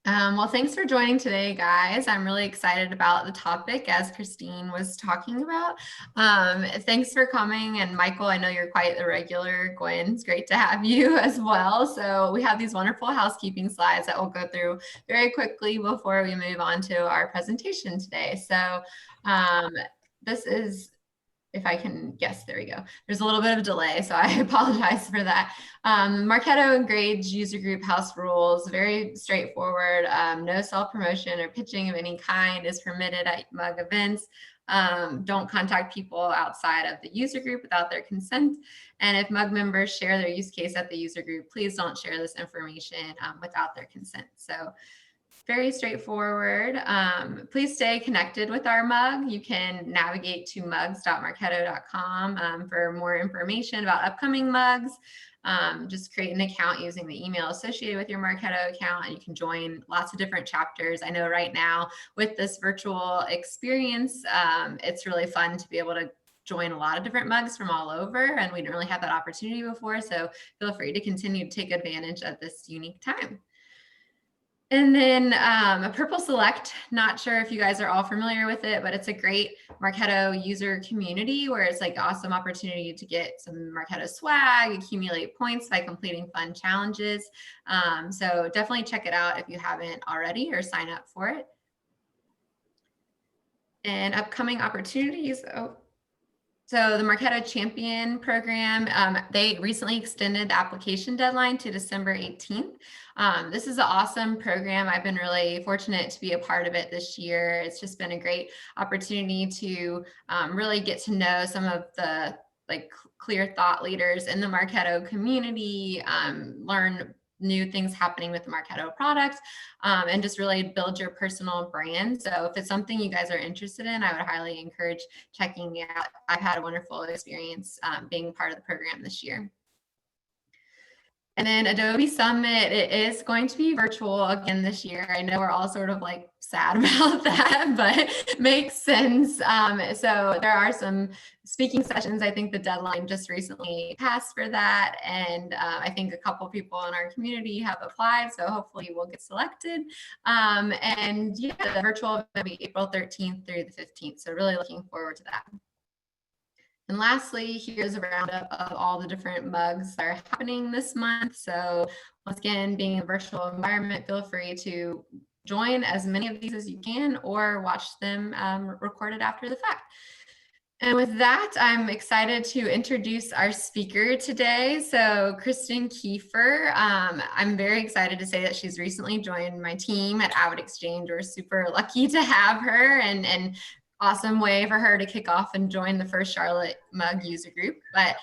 Well, thanks for joining today, guys. I'm really excited about the topic as Christine was talking about. Thanks for coming. And Michael, I know you're quite the regular. Gwen, it's great to have you as well. So we have these wonderful housekeeping slides that we'll go through very quickly before we move on to our presentation today. So this is, if I can guess, there we go. There's a little bit of a delay, so I apologize for that. Marketo and Grades user group house rules, very straightforward. No self-promotion or pitching of any kind is permitted at mug events. Don't contact people outside of the user group without their consent. And if mug members share their use case at the user group, please don't share this information without their consent. So very straightforward. Please stay connected with our mug. You can navigate to mugs.marketo.com for more information about upcoming mugs. Just create an account using the email associated with your Marketo account, and you can join lots of different chapters. I know right now with this virtual experience, it's really fun to be able to join a lot of different mugs from all over, and we didn't really have that opportunity before. So feel free to continue to take advantage of this unique time. And then a Purple Select, not sure if you guys are all familiar with it, but it's a great Marketo user community where it's like awesome opportunity to get some Marketo swag, accumulate points by completing fun challenges. So definitely check it out if you haven't already, or sign up for it. And upcoming opportunities. So the Marketo Champion Program, they recently extended the application deadline to December 18th. This is an awesome program. I've been really fortunate to be a part of it this year. It's just been a great opportunity to really get to know some of the clear thought leaders in the Marketo community, learn new things happening with the Marketo products, and just really build your personal brand. So if it's something you guys are interested in, I would highly encourage checking it out. I've had a wonderful experience being part of the program this year. And then Adobe Summit, it is going to be virtual again this year. I know we're all sort of like sad about that, but makes sense. So there are some speaking sessions. I think the deadline just recently passed for that. And I think a couple people in our community have applied. So hopefully we'll get selected. And yeah, the virtual will be April 13th through the 15th. So really looking forward to that. And lastly, here's a roundup of all the different mugs that are happening this month. So once again, being in a virtual environment, feel free to join as many of these as you can, or watch them recorded after the fact. And with that, I'm excited to introduce our speaker today. So Kristen Kiefer, I'm very excited to say that she's recently joined my team at AvidXchange. We're super lucky to have her, and awesome way for her to kick off and join the first Charlotte Mug user group. But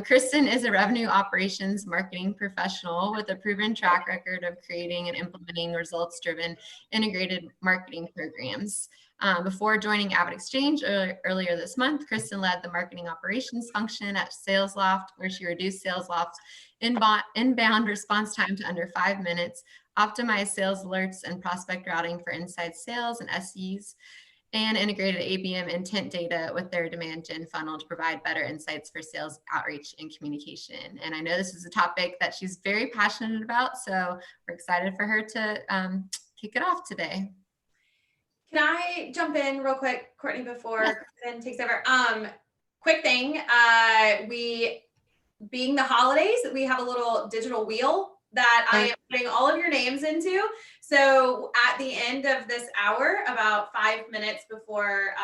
Kristen is a revenue operations marketing professional with a proven track record of creating and implementing results-driven integrated marketing programs. Before joining AvidXchange earlier this month, Kristen led the marketing operations function at SalesLoft, where she reduced SalesLoft's inbound response time to under 5 minutes, optimized sales alerts and prospect routing for inside sales and SEs, and integrated ABM intent data with their demand gen funnel to provide better insights for sales outreach and communication. And I know this is a topic that she's very passionate about, so we're excited for her to kick it off today. Can I jump in real quick, Courtney, before Kristen takes over? Quick thing, being the holidays, we have a little digital wheel that I am putting all of your names into. So at the end of this hour, about 5 minutes before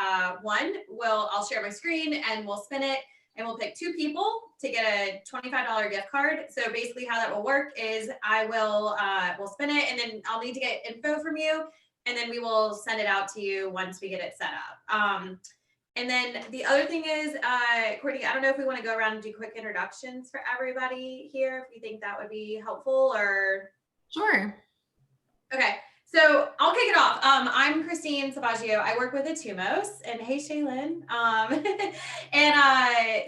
1, I'll share my screen and we'll spin it, and we'll pick 2 people to get a $25 gift card. So basically how that will work is we'll spin it, and then I'll need to get info from you, and then we will send it out to you once we get it set up. And then the other thing is, Courtney, I don't know if we want to go around and do quick introductions for everybody here, if you think that would be helpful, or. Sure. Okay, so I'll kick it off. I'm Christine Savaggio. I work with Atumos, and hey, Shaylin.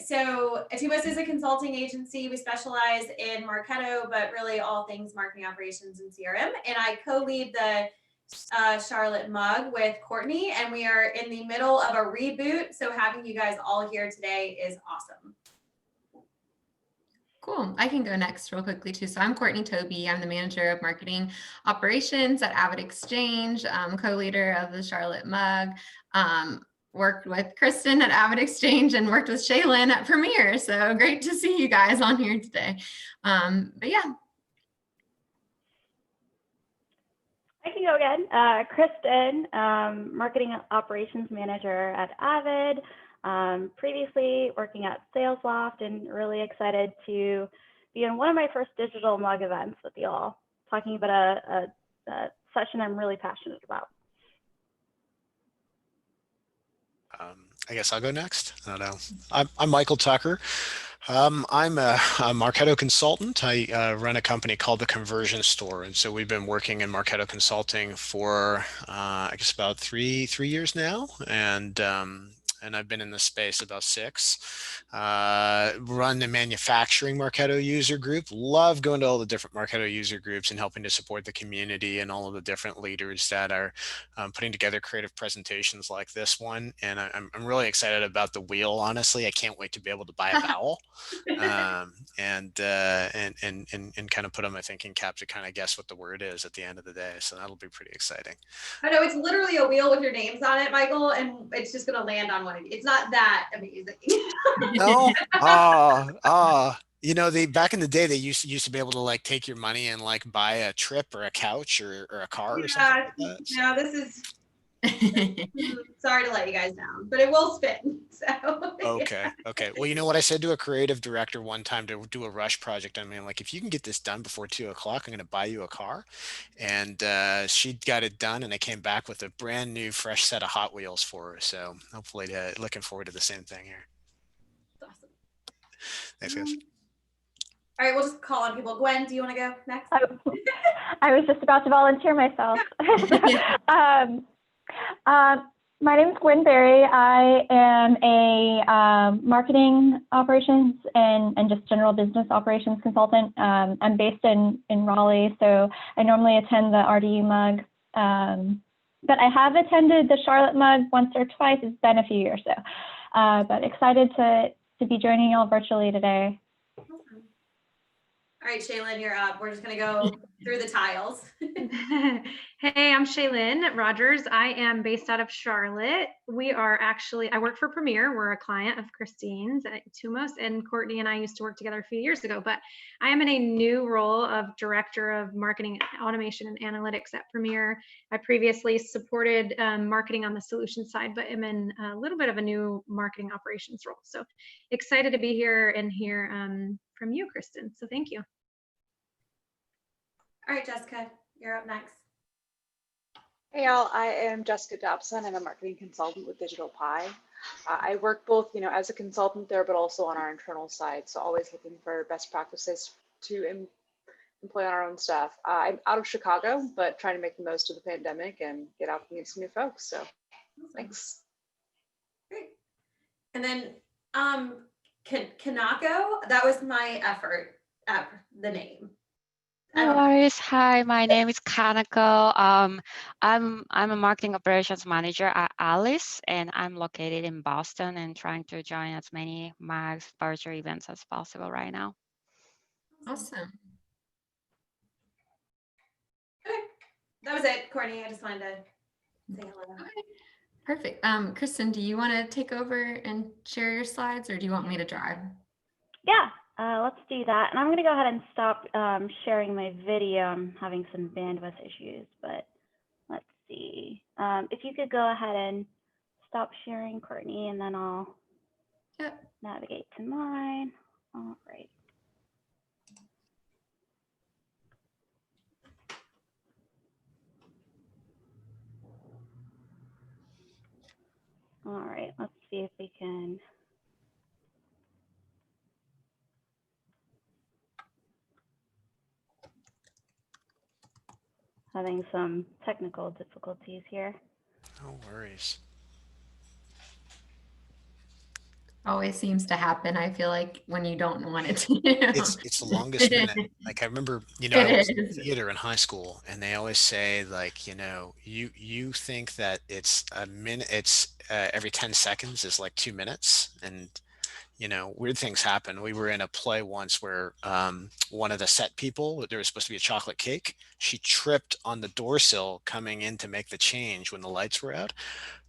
So Atumos is a consulting agency. We specialize in Marketo, but really all things marketing operations and CRM. And I co-lead the Charlotte Mug with Courtney, and we are in the middle of a reboot. So having you guys all here today is awesome. Cool. I can go next real quickly too. So I'm Courtney Toby. I'm the manager of marketing operations at Avid Exchange, co-leader of the Charlotte Mug. Worked with Kristen at Avid Exchange and worked with Shaylin at Premiere. So great to see you guys on here today. But yeah. I can go again. Kristen, marketing operations manager at Avid. Previously working at SalesLoft, and really excited to be in one of my first digital mug events with you all, talking about a session I'm really passionate about. I guess I'll go next. I don't know. I'm Michael Tucker. I'm a Marketo consultant. I run a company called the Conversion Store, and so we've been working in Marketo consulting for I guess about three years now, and I've been in this space about 6. Run the manufacturing Marketo user group. Love going to all the different Marketo user groups and helping to support the community and all of the different leaders that are putting together creative presentations like this one. And I'm really excited about the wheel. Honestly, I can't wait to be able to buy a vowel and kind of put on my thinking cap to kind of guess what the word is at the end of the day. So that'll be pretty exciting. I know it's literally a wheel with your names on it, Michael, and it's just going to land on one of you. It's not that amazing. No, you know, back in the day they used to be able to like take your money and like buy a trip or a couch or a car or something like that. So. No, this is. Sorry to let you guys down, but it will spin. So okay. Well, you know what I said to a creative director one time to do a rush project. I mean, like, if you can get this done before 2 o'clock, I'm going to buy you a car. And she got it done, and I came back with a brand new, fresh set of Hot Wheels for her. So hopefully, looking forward to the same thing here. That's awesome. Thanks, guys. All right, we'll just call on people. Gwen, do you want to go next? I was just about to volunteer myself. My name is Gwen Berry. I am a marketing operations and just general business operations consultant. I'm based in Raleigh, so I normally attend the RDU mug. But I have attended the Charlotte mug once or twice. It's been a few years though. But excited to be joining y'all virtually today. Awesome. All right, Shaylin, you're up. We're just going to go through the tiles. Hey, I'm Shaylin Rogers. I am based out of Charlotte. I work for Premiere. We're a client of Christine's at Tumos, and Courtney and I used to work together a few years ago, but I am in a new role of Director of Marketing Automation and Analytics at Premiere. I previously supported marketing on the solution side, but am in a little bit of a new marketing operations role. So excited to be here and hear from you, Kristen. So thank you. All right, Jessica, you're up next. Hey y'all, I am Jessica Dobson. I'm a marketing consultant with Digital Pie. I work both, as a consultant there, but also on our internal side. So always looking for best practices to employ on our own staff. I'm out of Chicago, but trying to make the most of the pandemic and get out and meet some new folks. So thanks. Great. And then Kanako, that was my effort at the name. No worries. Hi, my name is Kanako. I'm a marketing operations manager at Alice, and I'm located in Boston and trying to join as many MAGs virtual events as possible right now. Awesome. Okay. That was it, Courtney. I just wanted to say hello. Okay. Perfect. Kristen, do you want to take over and share your slides, or do you want me to drive? Yeah. Let's do that. And I'm going to go ahead and stop sharing my video. I'm having some bandwidth issues, but let's see. If you could go ahead and stop sharing, Courtney, and then I'll navigate to mine. All right. All right, let's see if we can. Having some technical difficulties here. No worries. Always seems to happen. I feel like when you don't want it to. It's the longest minute. Like I remember, I was in theater in high school, and they always say like, you think that it's a minute, it's every 10 seconds is like 2 minutes, and weird things happen. We were in a play once where one of the set people, there was supposed to be a chocolate cake. She tripped on the door sill coming in to make the change when the lights were out.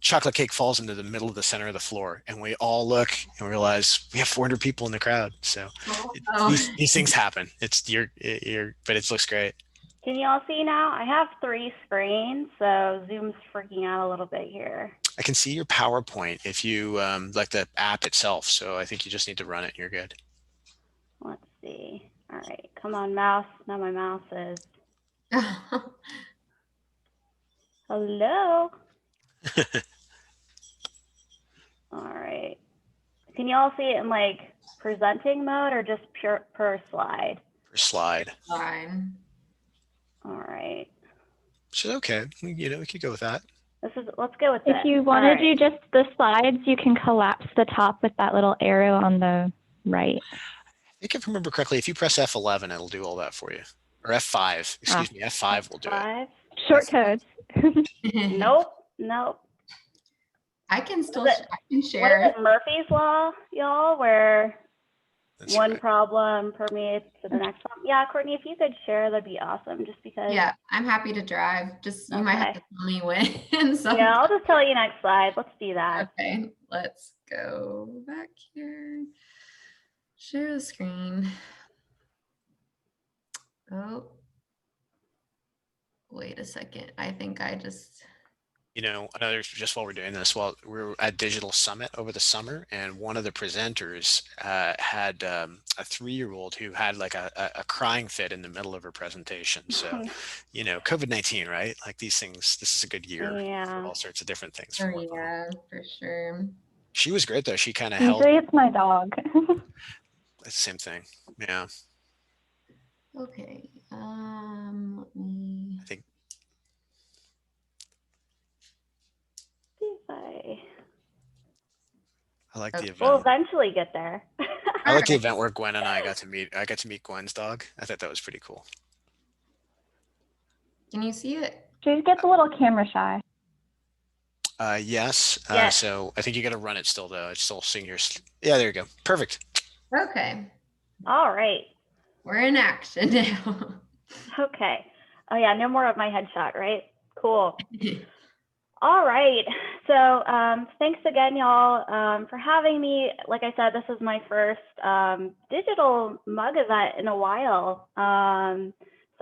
Chocolate cake falls into the middle of the center of the floor, and we all look and realize we have 400 people in the crowd. So these things happen. But it looks great. Can you all see now? I have 3 screens, so Zoom's freaking out a little bit here. I can see your PowerPoint if you like the app itself. So I think you just need to run it. You're good. Let's see. All right, come on, mouse. Now my mouse is. Hello. All right. Can you all see it in like presenting mode or just pure per slide? Per slide. Fine. All right. So okay, we could go with that. Let's go with this. If you want to do just the slides, you can collapse the top with that little arrow on the right. I think if I remember correctly, if you press F11, it'll do all that for you. Or F5, excuse me, F5 will do it. Short codes. Nope. I can share. What is it, Murphy's Law, y'all, where That's one right. problem permeates to the next one? Yeah, Courtney, if you could share, that'd be awesome, just because. Yeah, I'm happy to drive. Just you might have to tell me when. Yeah, I'll just tell you next slide. Let's do that. Okay, let's go back here. Share the screen. Oh, wait a second. I think I just. Just while we're doing this, we were at Digital Summit over the summer, and one of the presenters had a 3-year-old who had like a crying fit in the middle of her presentation. So, COVID-19, right? Like these things, this is a good year for all sorts of different things. Oh, yeah, for sure. She was great though. She kind of held. Usually it's my dog. It's the same thing. Yeah. Okay. Let me. I think. I like the event. We'll eventually get there. I like the event where Gwen and I got to meet Gwen's dog. I thought that was pretty cool. Can you see it? She gets a little camera shy. Yes. Yes. So I think you got to run it still though. It's still seeing here. Yeah, there you go. Perfect. Okay. All right. We're in action now. Okay. Oh yeah, no more of my headshot, right? Cool. All right. So thanks again, y'all, for having me. Like I said, this is my first digital mug event in a while. So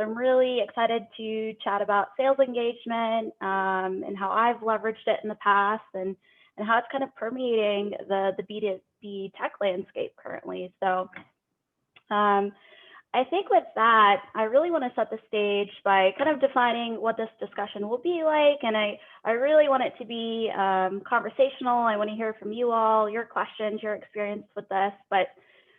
I'm really excited to chat about sales engagement and how I've leveraged it in the past and how it's kind of permeating the B2B tech landscape currently. So I think with that, I really want to set the stage by kind of defining what this discussion will be like. And I really want it to be conversational. I want to hear from you all, your questions, your experience with this. But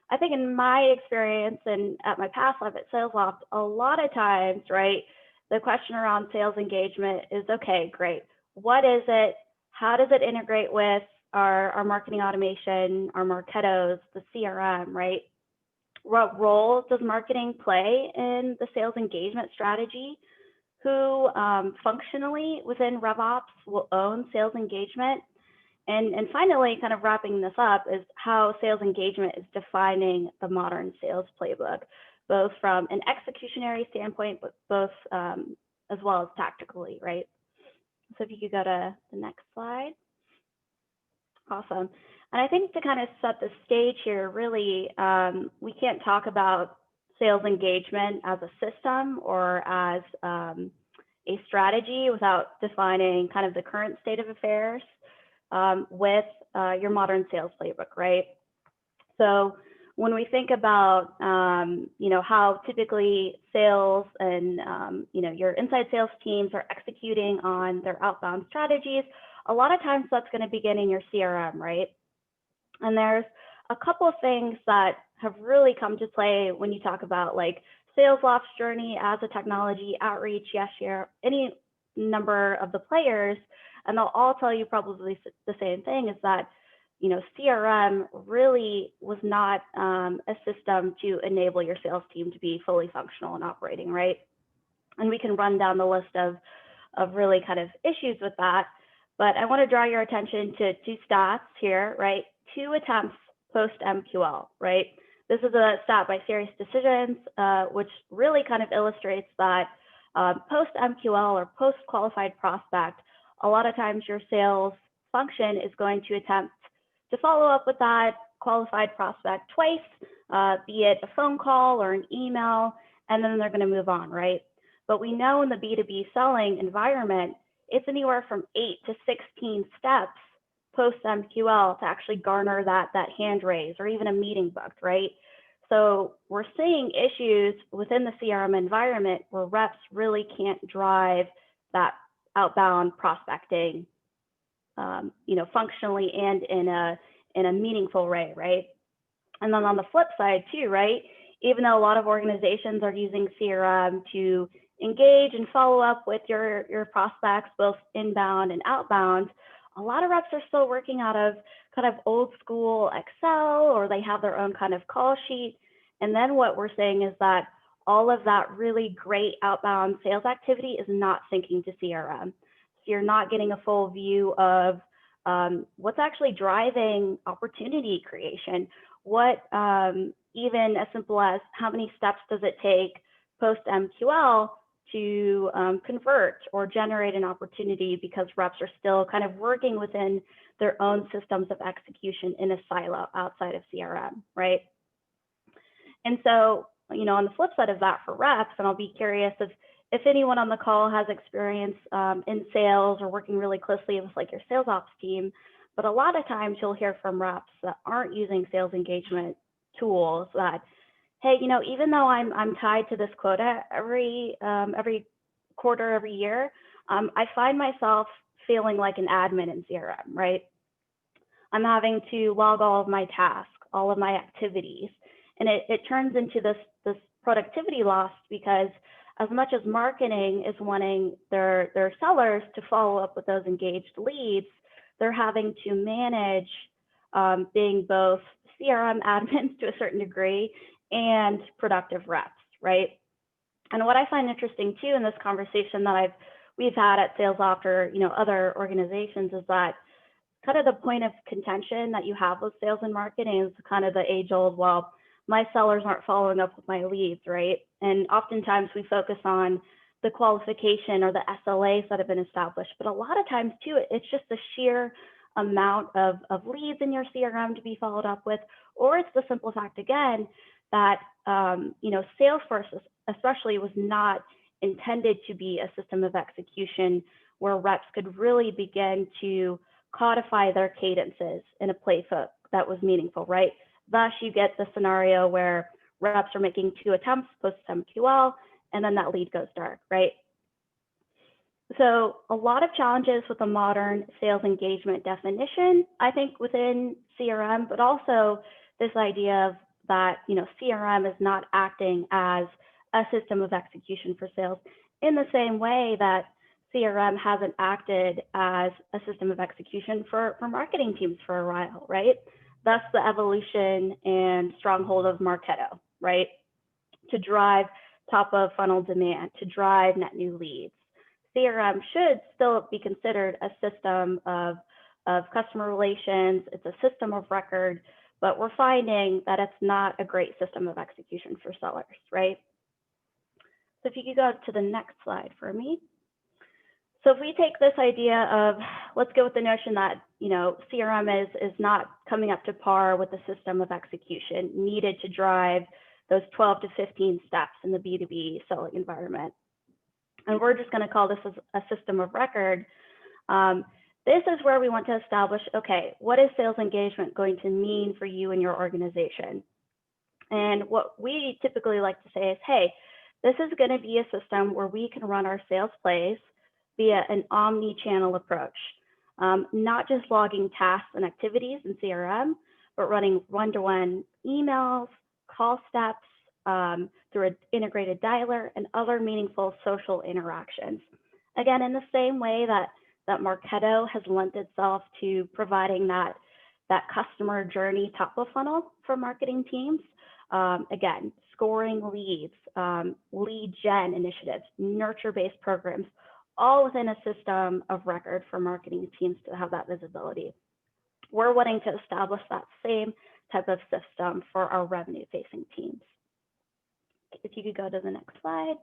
I think in my experience and at my past life at SalesLoft, a lot of times, right, the question around sales engagement is, okay, great. What is it? How does it integrate with our marketing automation, our Marketos, the CRM, right? What role does marketing play in the sales engagement strategy? Who functionally within RevOps will own sales engagement? And finally, kind of wrapping this up, is how sales engagement is defining the modern sales playbook, both from an executionary standpoint, but both as well as tactically, right? So if you could go to the next slide. Awesome. And I think to kind of set the stage here, really, we can't talk about sales engagement as a system or as a strategy without defining kind of the current state of affairs with your modern sales playbook, right? So when we think about, how typically sales and, your inside sales teams are executing on their outbound strategies, a lot of times that's going to begin in your CRM, right? And there's a couple of things that have really come to play when you talk about like SalesLoft's journey as a technology, outreach, yes, any number of the players, and they'll all tell you probably the same thing, is that, CRM really was not a system to enable your sales team to be fully functional and operating, right? And we can run down the list of really kind of issues with that. But I want to draw your attention to two stats here, right? 2 attempts post MQL, right? This is a stat by Serious Decisions, which really kind of illustrates that post MQL or post qualified prospect, a lot of times your sales function is going to attempt to follow up with that qualified prospect twice, be it a phone call or an email, and then they're going to move on, right? But we know in the B2B selling environment, it's anywhere from 8 to 16 steps post MQL to actually garner that hand raise or even a meeting booked, right? So we're seeing issues within the CRM environment where reps really can't drive that outbound prospecting, functionally and in a meaningful way, right? And then on the flip side too, right? Even though a lot of organizations are using CRM to engage and follow up with your prospects, both inbound and outbound, a lot of reps are still working out of kind of old school Excel, or they have their own kind of call sheet. And then what we're saying is that all of that really great outbound sales activity is not syncing to CRM. So you're not getting a full view of what's actually driving opportunity creation. What, even as simple as how many steps does it take post MQL to convert or generate an opportunity, because reps are still kind of working within their own systems of execution in a silo outside of CRM, right? And so, on the flip side of that for reps, and I'll be curious if anyone on the call has experience in sales or working really closely with like your sales ops team, but a lot of times you'll hear from reps that aren't using sales engagement tools that, hey, even though I'm tied to this quota every quarter, every year, I find myself feeling like an admin in CRM, right? I'm having to log all of my tasks, all of my activities, and it turns into this productivity loss, because as much as marketing is wanting their sellers to follow up with those engaged leads, they're having to manage being both CRM admins to a certain degree and productive reps, right? And what I find interesting too in this conversation that we've had at SalesOft or other organizations is that kind of the point of contention that you have with sales and marketing is kind of the age-old, well, my sellers aren't following up with my leads, right? And oftentimes we focus on the qualification or the SLAs that have been established, but a lot of times too, it's just the sheer amount of leads in your CRM to be followed up with, or it's the simple fact again that Salesforce especially was not intended to be a system of execution where reps could really begin to codify their cadences in a playbook that was meaningful, right? Thus, you get the scenario where reps are making 2 attempts post MQL, and then that lead goes dark, right? So a lot of challenges with a modern sales engagement definition, I think, within CRM, but also this idea of that, CRM is not acting as a system of execution for sales in the same way that CRM hasn't acted as a system of execution for marketing teams for a while, right? Thus the evolution and stronghold of Marketo, right? To drive top of funnel demand, to drive net new leads. CRM should still be considered a system of customer relations. It's a system of record, but we're finding that it's not a great system of execution for sellers, right? So if you could go to the next slide for me. So if we take this idea of, let's go with the notion that, CRM is not coming up to par with the system of execution needed to drive those 12 to 15 steps in the B2B selling environment. And we're just going to call this a system of record. This is where we want to establish, okay, what is sales engagement going to mean for you and your organization? And what we typically like to say is, hey, this is going to be a system where we can run our sales plays via an omni-channel approach, not just logging tasks and activities in CRM, but running one-to-one emails, call steps through an integrated dialer and other meaningful social interactions. Again, in the same way that Marketo has lent itself to providing that customer journey top of funnel for marketing teams. Again, scoring leads, lead gen initiatives, nurture-based programs, all within a system of record for marketing teams to have that visibility. We're wanting to establish that same type of system for our revenue facing teams. If you could go to the next slide.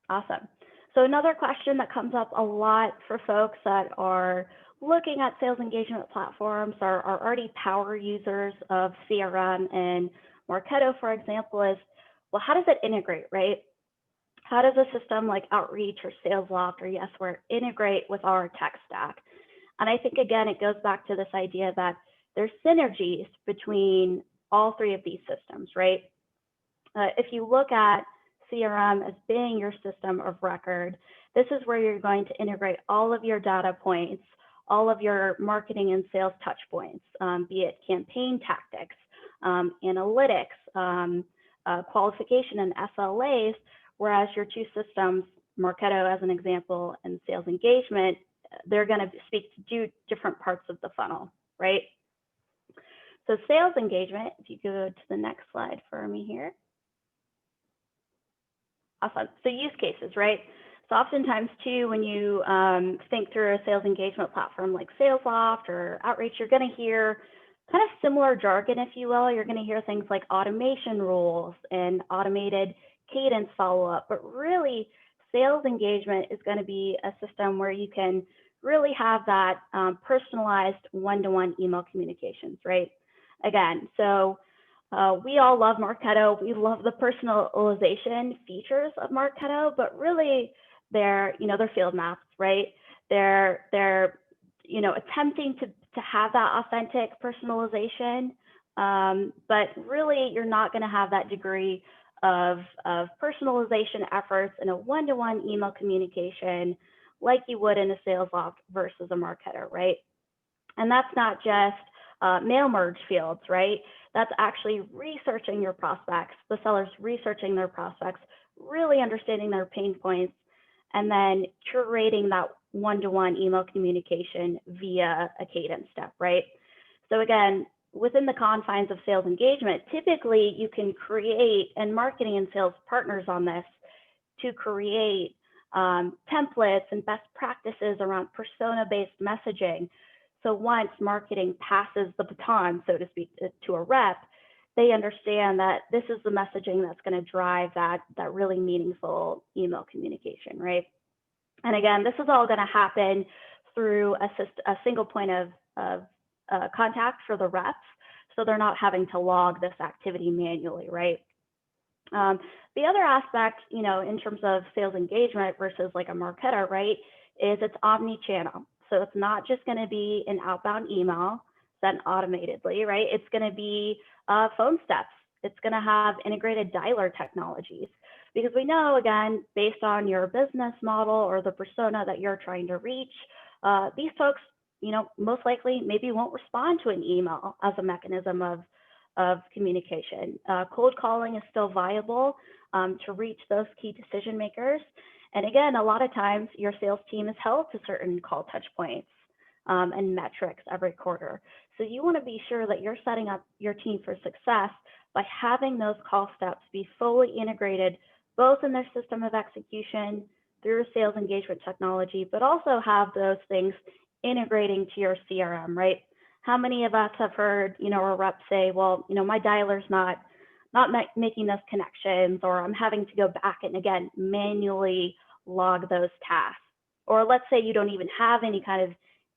Awesome. So another question that comes up a lot for folks that are looking at sales engagement platforms, are already power users of CRM and Marketo, for example, is, well, how does it integrate, right? How does a system like Outreach or SalesLoft or Yesware integrate with our tech stack? And I think, again, it goes back to this idea that there's synergies between all three of these systems, right? If you look at CRM as being your system of record, this is where you're going to integrate all of your data points, all of your marketing and sales touch points, be it campaign tactics, analytics, qualification and SLAs, whereas your two systems, Marketo as an example and sales engagement, they're going to speak to different parts of the funnel, right? So sales engagement, if you go to the next slide for me here. Awesome. So use cases, right? So oftentimes too, when you think through a sales engagement platform like SalesLoft or Outreach, you're going to hear kind of similar jargon, if you will. You're going to hear things like automation rules and automated cadence follow-up, but really sales engagement is going to be a system where you can really have that personalized one-to-one email communications, right? Again, so we all love Marketo. We love the personalization features of Marketo, but really they're field maps, right? They're attempting to have that authentic personalization, but really you're not going to have that degree of personalization efforts in a one-to-one email communication like you would in a SalesLoft versus a Marketo, right? And that's not just mail merge fields, right? That's actually researching your prospects, the sellers researching their prospects, really understanding their pain points, and then curating that one-to-one email communication via a cadence step, right? So again, within the confines of sales engagement, typically you can create, and marketing and sales partners on this, to create templates and best practices around persona-based messaging. So once marketing passes the baton, so to speak, to a rep, they understand that this is the messaging that's going to drive that really meaningful email communication, right? And again, this is all going to happen through a single point of contact for the reps, so they're not having to log this activity manually, right? The other aspect, in terms of sales engagement versus like a Marketo, right, is it's omni-channel. So it's not just going to be an outbound email sent automatedly, right? It's going to be phone steps. It's going to have integrated dialer technologies, because we know, again, based on your business model or the persona that you're trying to reach, these folks, most likely maybe won't respond to an email as a mechanism of communication. Cold calling is still viable to reach those key decision makers. And again, a lot of times your sales team is held to certain call touch points and metrics every quarter. So you want to be sure that you're setting up your team for success by having those call steps be fully integrated, both in their system of execution through sales engagement technology, but also have those things integrating to your CRM, right? How many of us have heard, a rep say, well, my dialer's not making those connections, or I'm having to go back and again, manually log those tasks. Or let's say you don't even have any kind of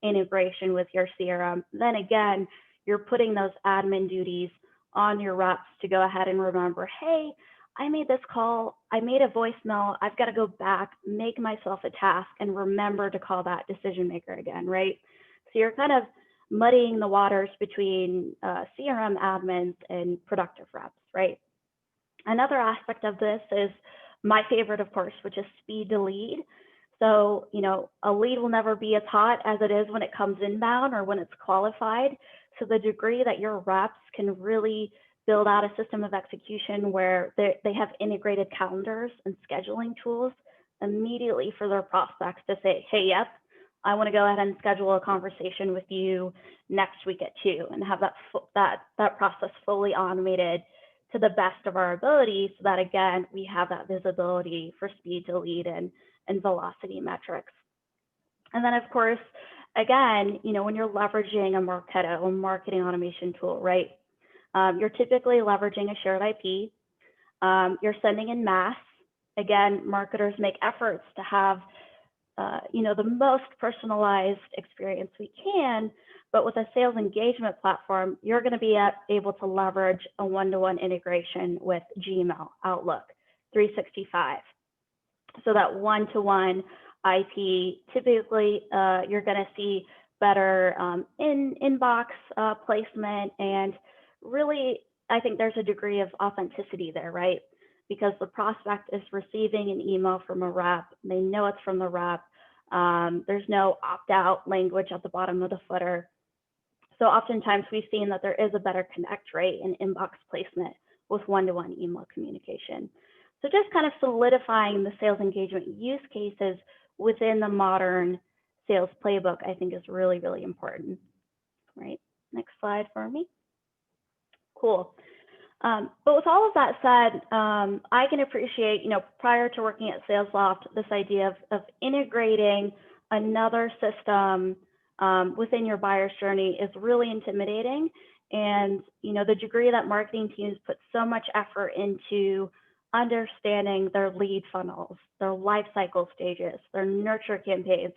integration with your CRM. Then again, you're putting those admin duties on your reps to go ahead and remember, hey, I made this call, I made a voicemail, I've got to go back, make myself a task, and remember to call that decision maker again, right? So you're kind of muddying the waters between CRM admins and productive reps, right? Another aspect of this is my favorite, of course, which is speed to lead. So, a lead will never be as hot as it is when it comes inbound or when it's qualified. So the degree that your reps can really build out a system of execution where they have integrated calendars and scheduling tools immediately for their prospects to say, hey, yep, I want to go ahead and schedule a conversation with you next week at 2, and have that process fully automated to the best of our ability, so that again, we have that visibility for speed to lead and velocity metrics. And then of course, again, when you're leveraging a Marketo, a marketing automation tool, right? You're typically leveraging a shared IP. You're sending in mass. Again, marketers make efforts to have the most personalized experience we can, but with a sales engagement platform, you're going to be able to leverage a one-to-one integration with Gmail, Outlook, 365. So that one-to-one IP, typically you're going to see better inbox placement, and really, I think there's a degree of authenticity there, right? Because the prospect is receiving an email from a rep, they know it's from the rep. There's no opt-out language at the bottom of the footer. So oftentimes we've seen that there is a better connect rate in inbox placement with one-to-one email communication. So just kind of solidifying the sales engagement use cases within the modern sales playbook, I think is really, really important, right? Next slide for me. Cool. But with all of that said, I can appreciate, prior to working at SalesLoft, this idea of integrating another system within your buyer's journey is really intimidating. And, the degree that marketing teams put so much effort into understanding their lead funnels, their life cycle stages, their nurture campaigns,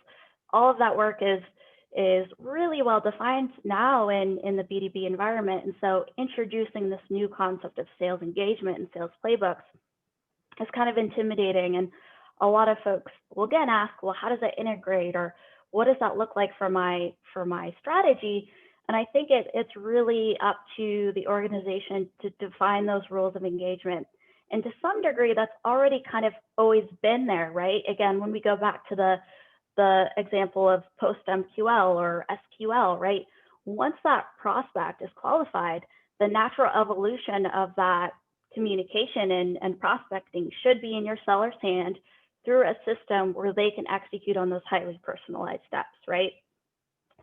all of that work is really well defined now in the B2B environment. And so introducing this new concept of sales engagement and sales playbooks is kind of intimidating. And a lot of folks will again ask, well, how does that integrate, or what does that look like for my strategy? And I think it's really up to the organization to define those rules of engagement. And to some degree, that's already kind of always been there, right? Again, when we go back to the example of post MQL or SQL, right? Once that prospect is qualified, the natural evolution of that communication and prospecting should be in your seller's hand through a system where they can execute on those highly personalized steps, right?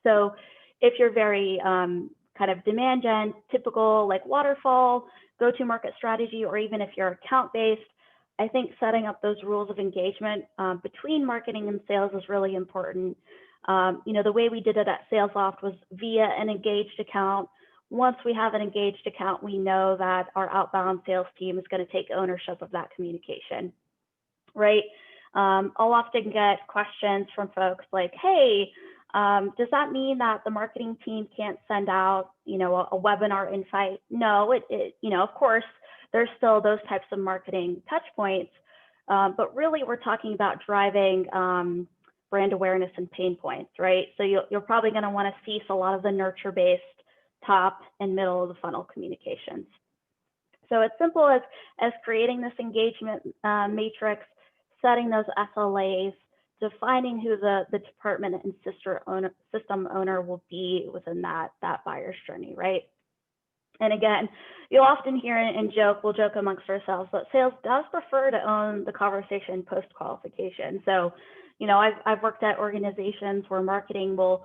So if you're very kind of demand gen, typical like waterfall, go-to-market strategy, or even if you're account-based, I think setting up those rules of engagement between marketing and sales is really important. The way we did it at SalesLoft was via an engaged account. Once we have an engaged account, we know that our outbound sales team is going to take ownership of that communication, right? I'll often get questions from folks like, hey, does that mean that the marketing team can't send out, a webinar invite? No, of course, there's still those types of marketing touch points, but really we're talking about driving brand awareness and pain points, right? So you're probably going to want to cease a lot of the nurture-based top and middle of the funnel communications. So it's simple as creating this engagement matrix, setting those SLAs, defining who the department and system owner will be within that buyer's journey, right? And again, you'll often hear and we'll joke amongst ourselves, but sales does prefer to own the conversation post-qualification. So, I've worked at organizations where marketing will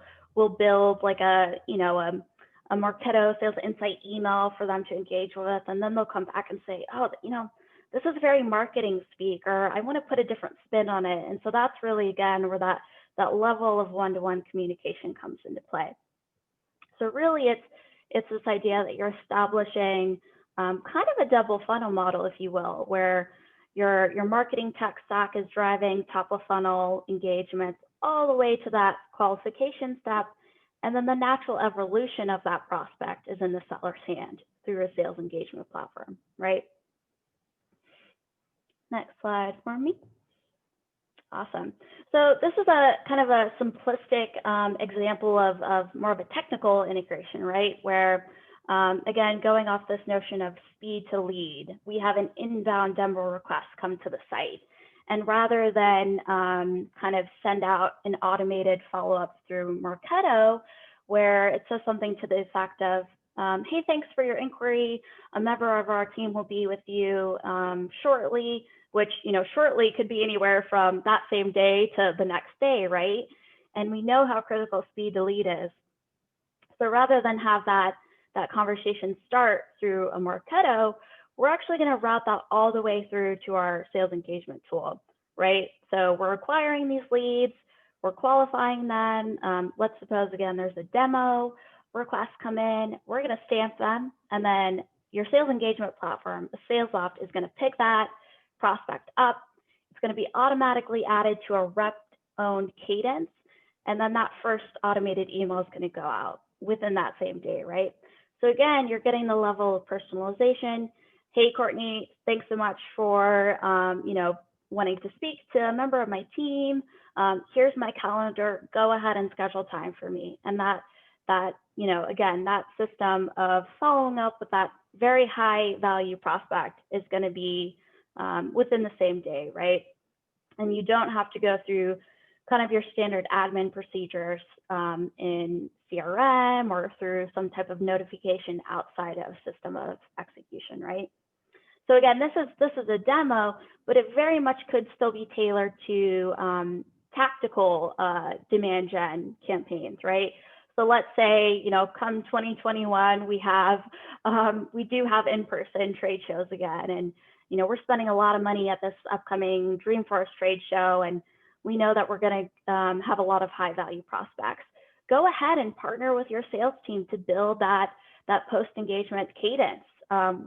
build like a Marketo sales insight email for them to engage with, and then they'll come back and say, oh, this is very marketing speak, or I want to put a different spin on it. And so that's really, again, where that level of one-to-one communication comes into play. So really it's this idea that you're establishing kind of a double funnel model, if you will, where your marketing tech stack is driving top of funnel engagements all the way to that qualification step. And then the natural evolution of that prospect is in the seller's hand through a sales engagement platform, right? Next slide for me. Awesome. So this is a kind of a simplistic example of more of a technical integration, right? Where, again, going off this notion of speed to lead, we have an inbound demo request come to the site. And rather than kind of send out an automated follow-up through Marketo, where it says something to the effect of, hey, thanks for your inquiry. A member of our team will be with you shortly, which, shortly could be anywhere from that same day to the next day, right? And we know how critical speed to lead is. So rather than have that conversation start through a Marketo, we're actually going to route that all the way through to our sales engagement tool, right? So we're acquiring these leads, we're qualifying them. Let's suppose, again, there's a demo request come in. We're going to stamp them, and then your sales engagement platform, the SalesLoft, is going to pick that prospect up. It's going to be automatically added to a rep-owned cadence, and then that first automated email is going to go out within that same day, right? So again, you're getting the level of personalization. Hey, Courtney, thanks so much for wanting to speak to a member of my team. Here's my calendar. Go ahead and schedule time for me. And that again, that system of following up with that very high value prospect is going to be within the same day, right? And you don't have to go through kind of your standard admin procedures in CRM or through some type of notification outside of system of execution, right? So again, this is a demo, but it very much could still be tailored to tactical demand gen campaigns, right? So let's say, come 2021, we do have in-person trade shows again, and we're spending a lot of money at this upcoming Dreamforce trade show, and we know that we're going to have a lot of high-value prospects. Go ahead and partner with your sales team to build that post-engagement cadence.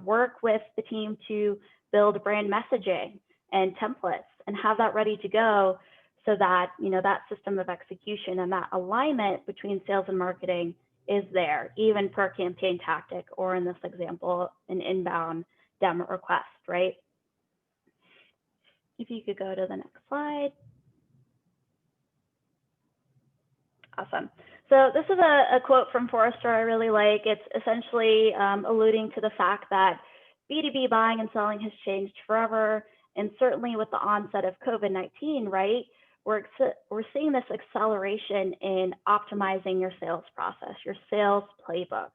Work with the team to build brand messaging and templates and have that ready to go, so that that system of execution and that alignment between sales and marketing is there, even per campaign tactic, or in this example, an inbound demo request, right? If you could go to the next slide. Awesome. So this is a quote from Forrester I really like. It's essentially alluding to the fact that B2B buying and selling has changed forever. And certainly with the onset of COVID-19, right, we're seeing this acceleration in optimizing your sales process, your sales playbook.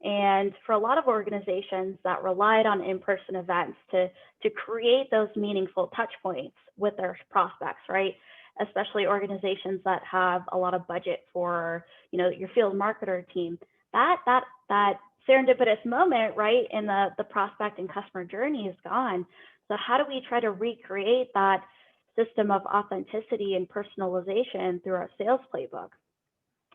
And for a lot of organizations that relied on in-person events to create those meaningful touch points with their prospects, right? Especially organizations that have a lot of budget for, your field marketer team, that serendipitous moment, right, in the prospect and customer journey is gone. So how do we try to recreate that system of authenticity and personalization through our sales playbook,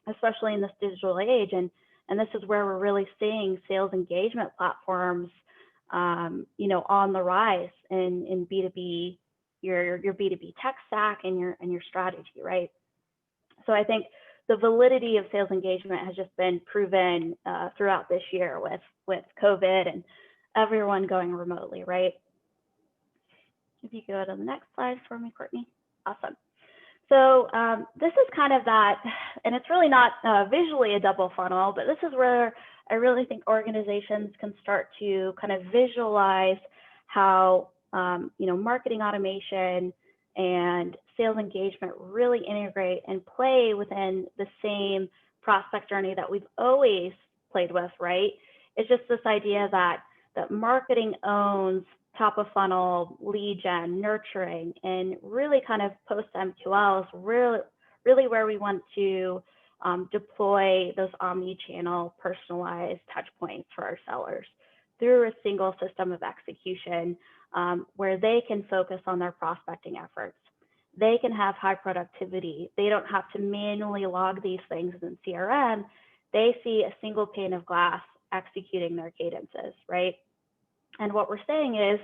especially in this digital age? And this is where we're really seeing sales engagement platforms, on the rise in B2B, your B2B tech stack and your strategy, right? So I think the validity of sales engagement has just been proven throughout this year with COVID and everyone going remotely, right? If you go to the next slide for me, Courtney. Awesome. So this is kind of that, and it's really not visually a double funnel, but this is where I really think organizations can start to kind of visualize how marketing automation and sales engagement really integrate and play within the same prospect journey that we've always played with, right? It's just this idea that marketing owns top of funnel, lead gen, nurturing, and really kind of post MQL is really where we want to deploy those omni-channel personalized touch points for our sellers through a single system of execution, where they can focus on their prospecting efforts. They can have high productivity. They don't have to manually log these things in CRM. They see a single pane of glass executing their cadences, right? And what we're saying is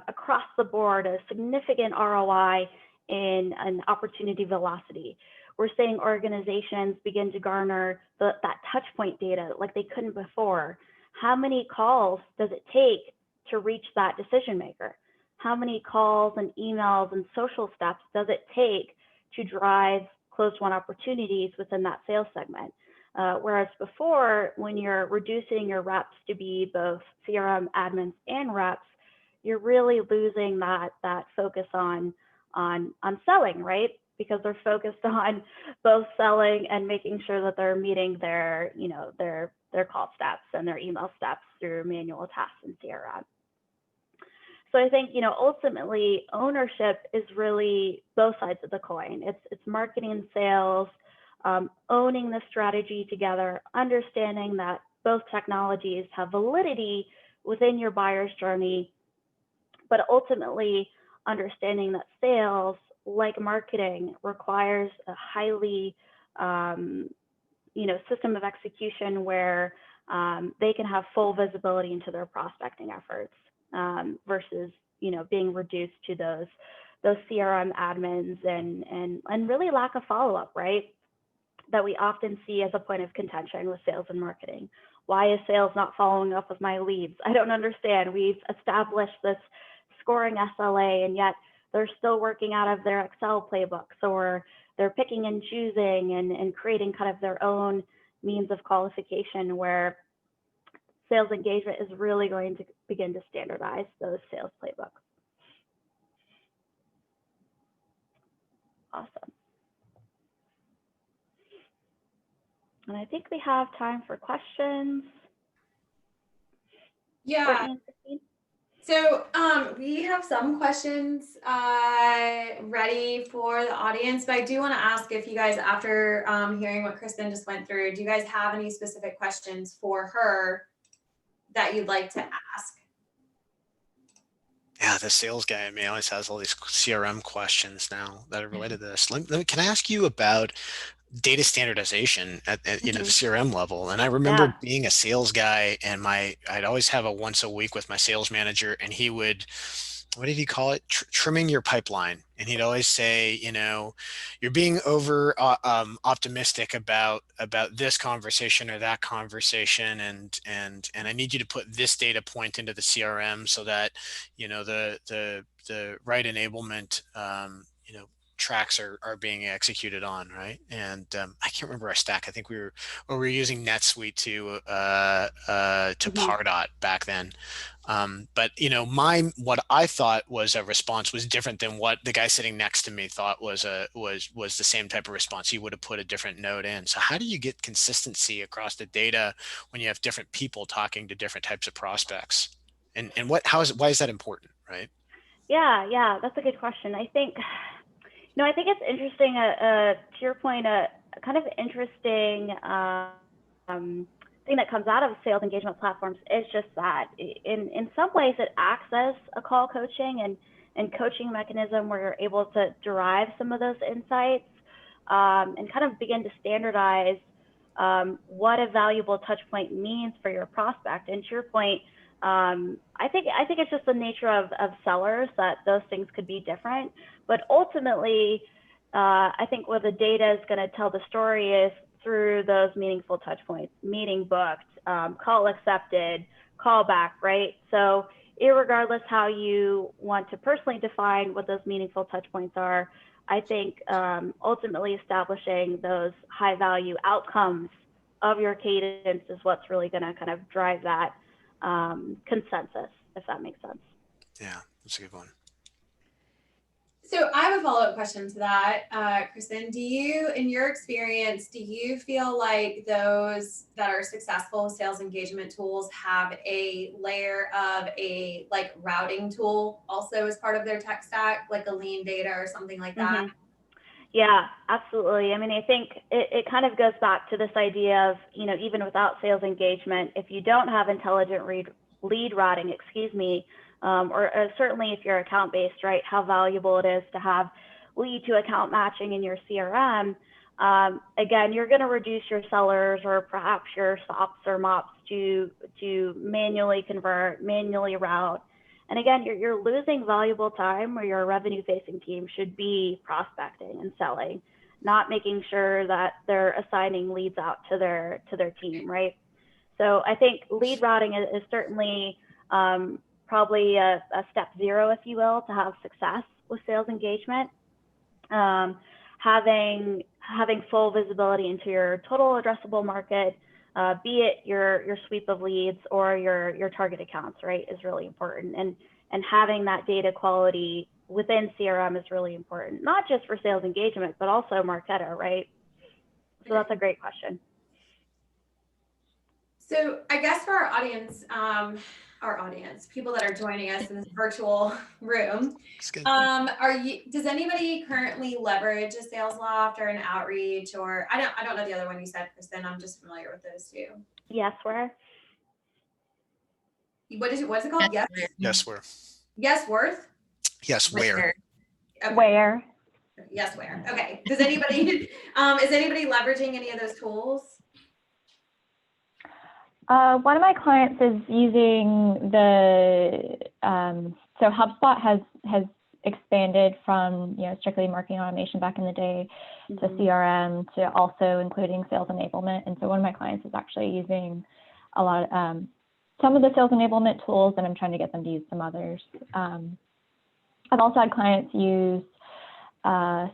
across the board, a significant ROI in an opportunity velocity. We're seeing organizations begin to garner that touch point data like they couldn't before. How many calls does it take to reach that decision maker? How many calls and emails and social steps does it take to drive closed won opportunities within that sales segment? Whereas before, when you're reducing your reps to be both CRM admins and reps, you're really losing that focus on selling, right? Because they're focused on both selling and making sure that they're meeting their call steps and their email steps through manual tasks in CRM. So I think, ultimately ownership is really both sides of the coin. It's marketing and sales, owning the strategy together, understanding that both technologies have validity within your buyer's journey, but ultimately understanding that sales like marketing, requires a highly, system of execution where they can have full visibility into their prospecting efforts versus, being reduced to those CRM admins and really lack of follow-up, right? That we often see as a point of contention with sales and marketing. Why is sales not following up with my leads? I don't understand. We've established this scoring SLA, and yet they're still working out of their Excel playbooks, or they're picking and choosing and creating kind of their own means of qualification, where sales engagement is really going to begin to standardize those sales playbooks. Awesome. And I think we have time for questions. Yeah. So we have some questions ready for the audience, but I do want to ask if you guys, after hearing what Kristen just went through, do you guys have any specific questions for her that you'd like to ask? Yeah, the sales guy in me always has all these CRM questions now that are related to this. Can I ask you about data standardization at the CRM level? And I remember being a sales guy, and I'd always have a once a week with my sales manager, and he would, what did he call it? Trimming your pipeline. And he'd always say, you're being over optimistic about this conversation or that conversation, and I need you to put this data point into the CRM so that the right enablement tracks are being executed on, right? And I can't remember our stack. I think we were using NetSuite to Pardot back then. But what I thought was a response was different than what the guy sitting next to me thought was the same type of response. He would have put a different node in. So how do you get consistency across the data when you have different people talking to different types of prospects? And why is that important, right? Yeah, that's a good question. I think it's interesting, to your point, a kind of interesting thing that comes out of sales engagement platforms is just that in some ways it acts as a call coaching and coaching mechanism where you're able to derive some of those insights and kind of begin to standardize what a valuable touch point means for your prospect. And to your point, I think it's just the nature of sellers that those things could be different. But ultimately, I think where the data is going to tell the story is through those meaningful touch points: meeting booked, call accepted, call back, right? So irregardless how you want to personally define what those meaningful touch points are, I think ultimately establishing those high value outcomes of your cadence is what's really going to kind of drive that consensus, if that makes sense. Yeah, that's a good one. So I have a follow-up question to that, Kristen. In your experience, do you feel like those that are successful sales engagement tools have a layer of a routing tool also as part of their tech stack, like a lean data or something like that? Yeah, absolutely. I mean, I think it kind of goes back to this idea of, even without sales engagement, if you don't have intelligent lead routing, or certainly if you're account-based, right, how valuable it is to have lead to account matching in your CRM. Again, you're going to reduce your sellers or perhaps your SOPs or MOPs to manually convert, manually route. And again, you're losing valuable time where your revenue-facing team should be prospecting and selling, not making sure that they're assigning leads out to their team, right? So I think lead routing is certainly probably a step zero, if you will, to have success with sales engagement. Having full visibility into your total addressable market, be it your sweep of leads or your target accounts, right, is really important. And having that data quality within CRM is really important, not just for sales engagement, but also Marketo, right? So that's a great question. So I guess for our audience, people that are joining us in this virtual room, does anybody currently leverage a Sales Loft or an Outreach, or I don't know the other one you said, Kristen. I'm just familiar with those two. Yes, where? What is it called? Yes, where? Yes, Worth? Yes, where? Okay. Where? Yes, where? Okay. Does anybody, is anybody leveraging any of those tools? One of my clients is using the, so HubSpot has expanded from, strictly marketing automation back in the day to CRM to also including sales enablement. And so one of my clients is actually using a lot of, some of the sales enablement tools, and I'm trying to get them to use some others. I've also had clients use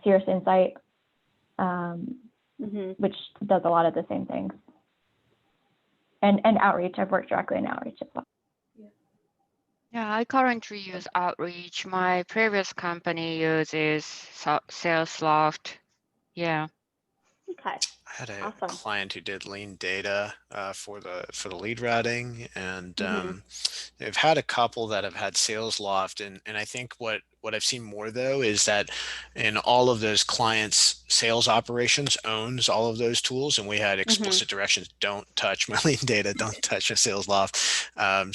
Cirrus Insight, which does a lot of the same things. And outreach. I've worked directly in outreach as well. Yeah, I currently use Outreach. My previous company uses Salesloft. Yeah. Okay. I had a Awesome. client who did lean data for the lead routing, and they've had a couple that have had Salesloft, and I think what I've seen more though is that in all of those clients, sales operations owns all of those tools, and we had explicit directions: don't touch my lean data, don't touch a Salesloft.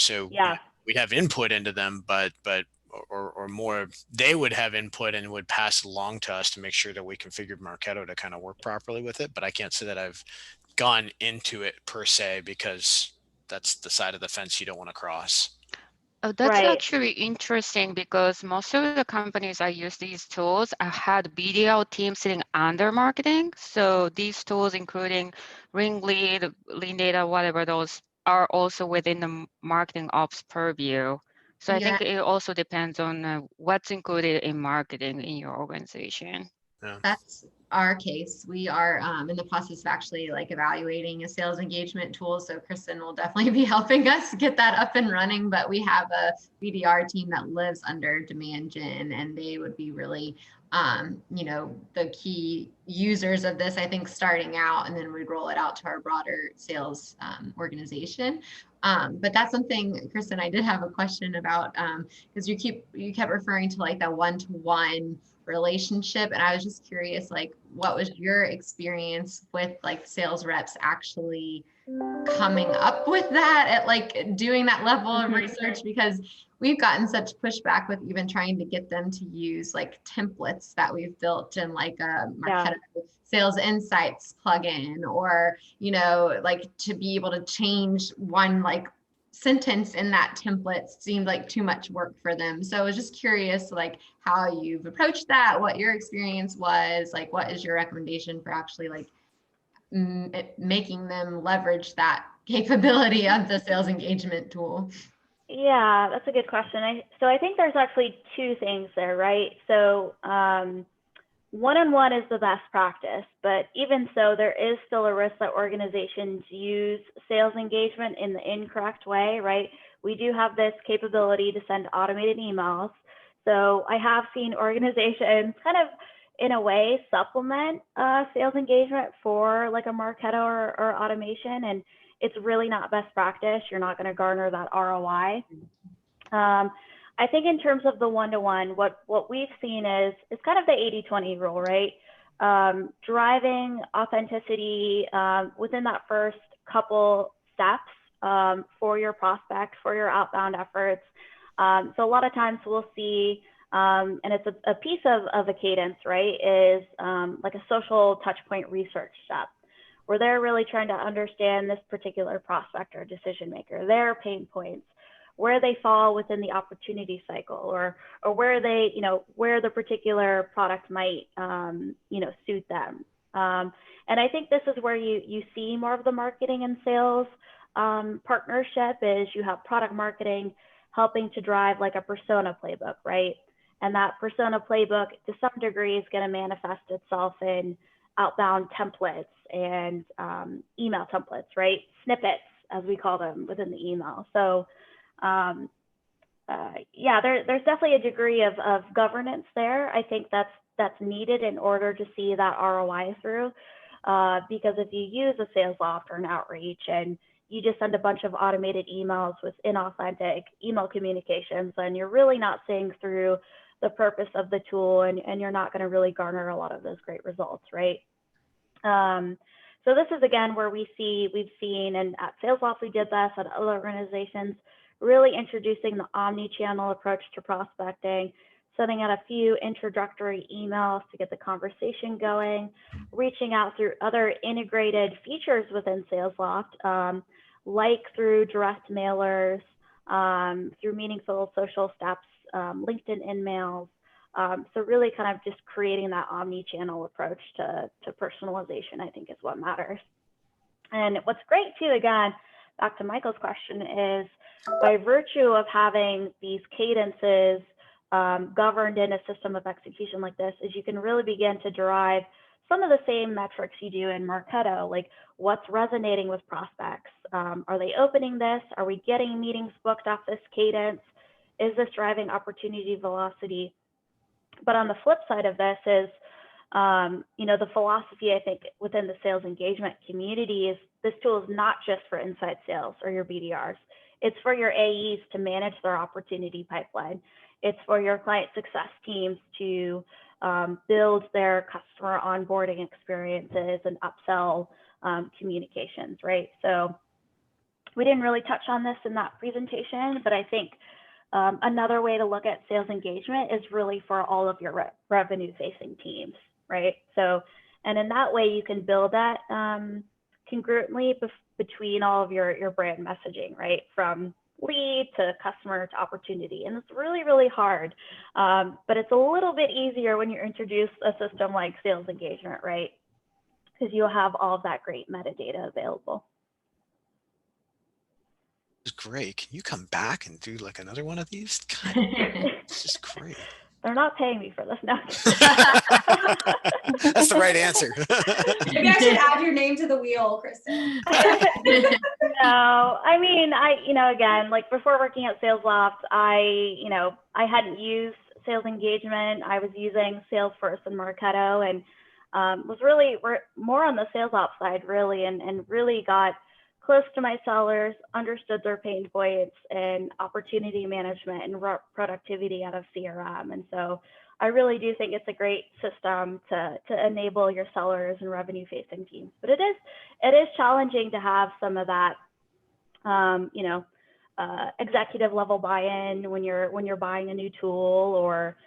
So Yeah. we'd have input into them, but or more, they would have input and would pass it along to us to make sure that we configured Marketo to kind of work properly with it. But I can't say that I've gone into it per se, because that's the side of the fence you don't want to cross. Oh, that's Right. actually interesting, because most of the companies I use these tools, I had BDO team sitting under marketing. So these tools, including Lead Data, whatever those are, also within the marketing ops purview. So I Yeah, think it also depends on what's included in marketing in your organization. Yeah. that's our case. We are in the process of actually like evaluating a sales engagement tool. So Kristen will definitely be helping us get that up and running. But we have a BDR team that lives under Demand Gen, and they would be really, the key users of this, I think, starting out, and then we'd roll it out to our broader sales organization. But that's something, Kristen, I did have a question about, because you kept referring to like that one-to-one relationship, and I was just curious, like, what was your experience with like sales reps actually coming up with that, at like doing that level of research? Because we've gotten such pushback with even trying to get them to use like templates that we've built in like a Marketo Sales Insights plugin, or like to be able to change one like sentence in that template seemed like too much work for them. So I was just curious, like, how you've approached that, what your experience was, like, what is your recommendation for actually like making them leverage that capability of the sales engagement tool? Yeah, that's a good question. So I think there's actually two things there, right? So one-on-one is the best practice, but even so, there is still a risk that organizations use sales engagement in the incorrect way, right? We do have this capability to send automated emails. So I have seen organizations kind of, in a way, supplement sales engagement for like a Marketo or automation, and it's really not best practice. You're not going to garner that ROI. I think in terms of the one-to-one, what we've seen is kind of the 80-20 rule, right? Driving authenticity within that first couple steps for your prospects, for your outbound efforts. So a lot of times we'll see, and it's a piece of a cadence, right, is like a social touch point research step, where they're really trying to understand this particular prospect or decision maker, their pain points, where they fall within the opportunity cycle, or where they, where the particular product might, suit them. And I think this is where you see more of the marketing and sales partnership, is you have product marketing helping to drive like a persona playbook, right? And that persona playbook to some degree is going to manifest itself in outbound templates and email templates, right? Snippets, as we call them within the email. So yeah, there's definitely a degree of governance there. I think that's needed in order to see that ROI through, because if you use a Salesloft or an Outreach and you just send a bunch of automated emails with inauthentic email communications, then you're really not seeing through the purpose of the tool, and you're not going to really garner a lot of those great results, right? So this is again where we've seen, and at Salesloft we did this, at other organizations, really introducing the omni-channel approach to prospecting. sending out a few introductory emails to get the conversation going, reaching out through other integrated features within SalesLoft, like through direct mailers, through meaningful social steps, LinkedIn InMails. So really kind of just creating that omni-channel approach to personalization, I think, is what matters. And what's great too, again, back to Michael's question, is by virtue of having these cadences governed in a system of execution like this, is you can really begin to derive some of the same metrics you do in Marketo, like what's resonating with prospects. Are they opening this? Are we getting meetings booked off this cadence? Is this driving opportunity velocity? But on the flip side of this is, the philosophy, I think, within the sales engagement community is this tool is not just for inside sales or your BDRs. It's for your AEs to manage their opportunity pipeline. It's for your client success teams to build their customer onboarding experiences and upsell communications, right? So we didn't really touch on this in that presentation, but I think another way to look at sales engagement is really for all of your revenue facing teams, right? So, and in that way, you can build that congruently between all of your brand messaging, right? From lead to customer to opportunity. And it's really, really hard, but it's a little bit easier when you introduce a system like sales engagement, right? Because you'll have all of that great metadata available. It's great. Can you come back and do like another one of these? God, this is great. They're not paying me for this now. That's the right answer. Maybe I should add your name to the wheel, Kristen. No, I mean, again, like before working at SalesLoft, I hadn't used sales engagement. I was using Salesforce and Marketo, and was really more on the sales ops side, really, and really got close to my sellers, understood their pain points and opportunity management and productivity out of CRM. And so I really do think it's a great system to enable your sellers and revenue facing teams. But it is challenging to have some of that, executive level buy-in when you're buying a new tool, or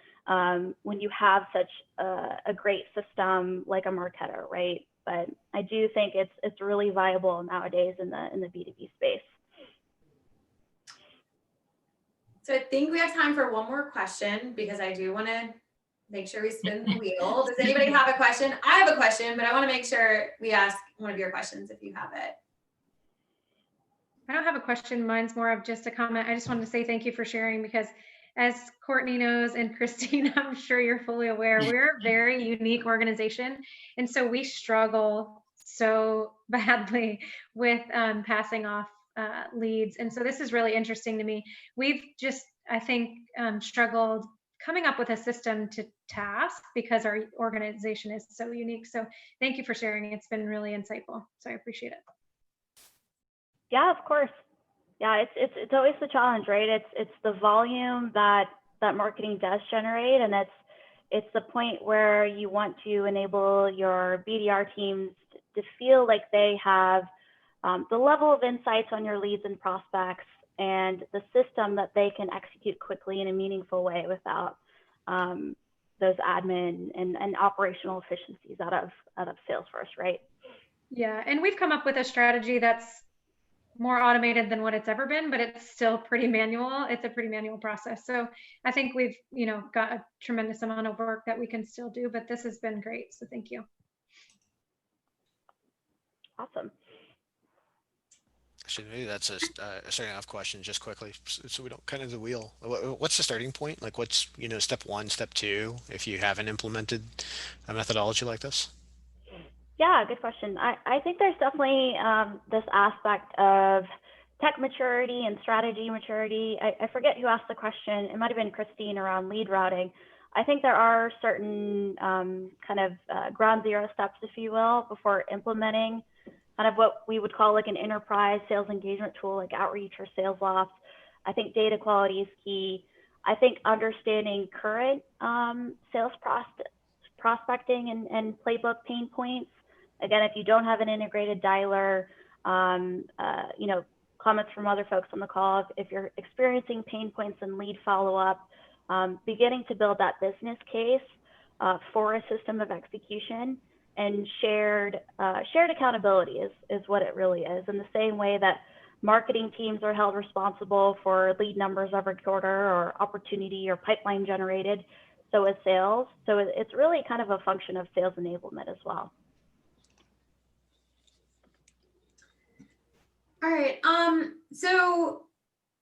when you have such a great system like a Marketo, right? But I do think it's really viable nowadays in the B2B space. So I think we have time for one more question, because I do want to make sure we spin the wheel. Does anybody have a question? I have a question, but I want to make sure we ask one of your questions if you have it. I don't have a question. Mine's more of just a comment. I just wanted to say thank you for sharing, because as Courtney knows, and Christine, I'm sure you're fully aware, we're a very unique organization. And so we struggle so badly with passing off leads. And so this is really interesting to me. We've just, I think, struggled coming up with a system to task, because our organization is so unique. So thank you for sharing. It's been really insightful. So I appreciate it. Yeah, of course. Yeah, it's always the challenge, right? It's the volume that marketing does generate, and it's the point where you want to enable your BDR teams to feel like they have the level of insights on your leads and prospects, and the system that they can execute quickly in a meaningful way without those admin and operational efficiencies out of Salesforce, right? Yeah, and we've come up with a strategy that's more automated than what it's ever been, but it's still pretty manual. It's a pretty manual process. So I think we've, got a tremendous amount of work that we can still do, but this has been great. So thank you. Awesome. Actually, maybe that's a starting off question just quickly, so we don't kind of the wheel. What's the starting point? Like what's, step one, step two, if you haven't implemented a methodology like this? Yeah, good question. I think there's definitely this aspect of tech maturity and strategy maturity. I forget who asked the question. It might have been Christine around lead routing. I think there are certain ground zero steps, if you will, before implementing kind of what we would call like an enterprise sales engagement tool like Outreach or SalesLoft. I think data quality is key. I think understanding current sales prospecting and playbook pain points. Again, if you don't have an integrated dialer, comments from other folks on the call, if you're experiencing pain points in lead follow-up beginning to build that business case for a system of execution, and shared accountability is what it really is. In the same way that marketing teams are held responsible for lead numbers every quarter or opportunity or pipeline generated, so is sales. So it's really kind of a function of sales enablement as well. All right. So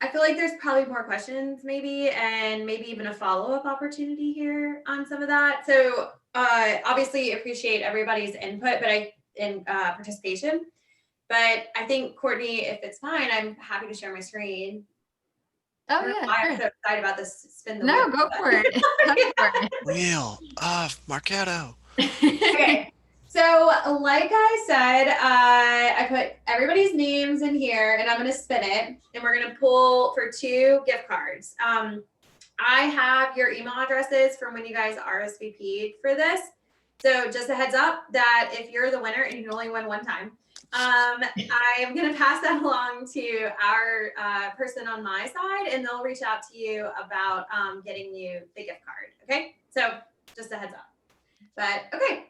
I feel like there's probably more questions maybe, and maybe even a follow-up opportunity here on some of that. So obviously appreciate everybody's input, and participation. But I think, Courtney, if it's fine, I'm happy to share my screen. Oh I don't know yeah, why sure. I'm so excited about this spin the No, wheel. go for it. Go for Wheel of Marketo. it. Okay. So like I said, I put everybody's names in here and I'm going to spin it and we're going to pull for 2 gift cards. I have your email addresses from when you guys RSVP'd for this. So just a heads up that if you're the winner and you can only win one time, I am going to pass that along to our person on my side and they'll reach out to you about getting you the gift card. Okay. So just a heads up, but okay.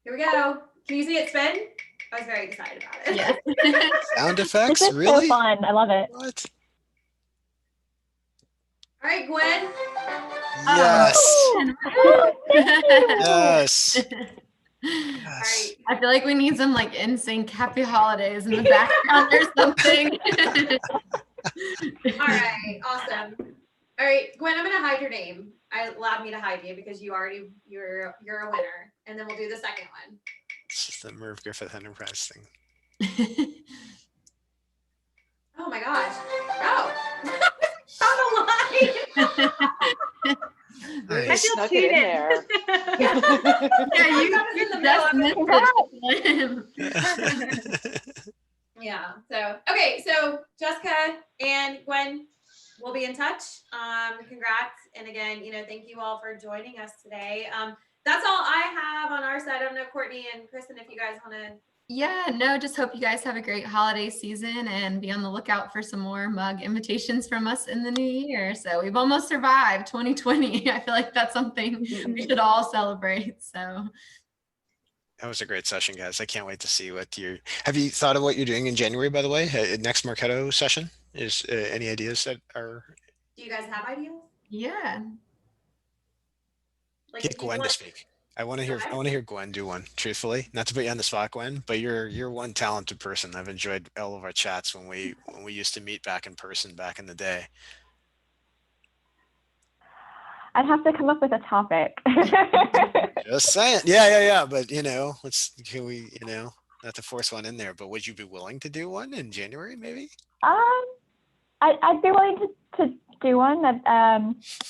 Here we go. Can you see it spin? I was very excited about it. Yeah. Sound effects? This is Really? so fun. I love it. What? All right, Gwen. Yes. Oh, Yes. All Yes. right. I feel like we need some like NSYNC happy holidays in the background or something. All right. Awesome. All right, Gwen, I'm gonna hide your name. I allowed me to hide you because you're a winner. And then we'll do the second one. It's just the Merv Griffith Enterprise thing. Oh my gosh. Oh. Found a line. I Nice. feel snuck it in there. Yeah, you just missed it. Yeah. So okay. So Jessica and Gwen, we'll be in touch. Congrats. And again, thank you all for joining us today. That's all I have on our side. I don't know, Courtney and Kristen, if you guys want to. Yeah, no, just hope you guys have a great holiday season and be on the lookout for some more mug invitations from us in the new year. So we've almost survived 2020. I feel like that's something we should all celebrate. So That was a great session, guys. I can't wait to see what have you thought of what you're doing in January, by the way? Next Marketo session is any ideas that are. Do you guys have ideas? yeah. Like Get Gwen to speak. I want to hear Gwen do one, truthfully. Not to put you on the spot, Gwen, but you're one talented person. I've enjoyed all of our chats when we used to meet back in person back in the day. I'd have to come up with a topic. Just saying. Yeah. But can we, not to force one in there, but would you be willing to do one in January, maybe? I'd be willing to do one. That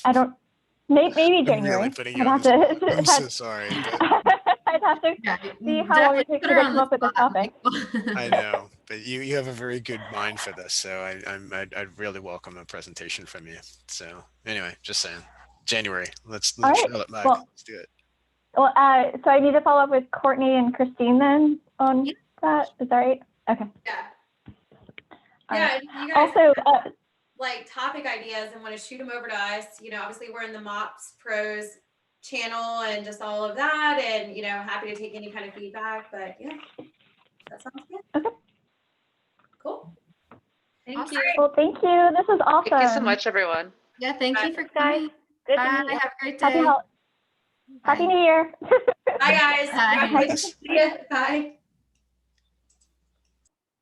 I don't. Maybe January. I'm really putting you on the spot. I'm so sorry. But I'd have to see how long it takes to come up with a topic. I know, but you have a very good mind for this, so I'd really welcome a presentation from you. So anyway, just saying, January. Let's All right. Charlotte back. Well, Let's do it. Well, so I need to follow up with Courtney and Christine then on that. Is that right? Okay. Yeah. All Yeah. right. You guys Also, have, like topic ideas and want to shoot them over to us. Obviously we're in the Mops Pros channel and just all of that, and happy to take any kind of feedback. But yeah, that sounds good. Okay. Cool. Thank you. well, thank you. This was awesome. Thank you so much, everyone. Yeah, thank you for Guys, coming. good Bye. to meet you. Have a great Happy day. Happy New Year. Bye guys. Bye. See ya. Bye.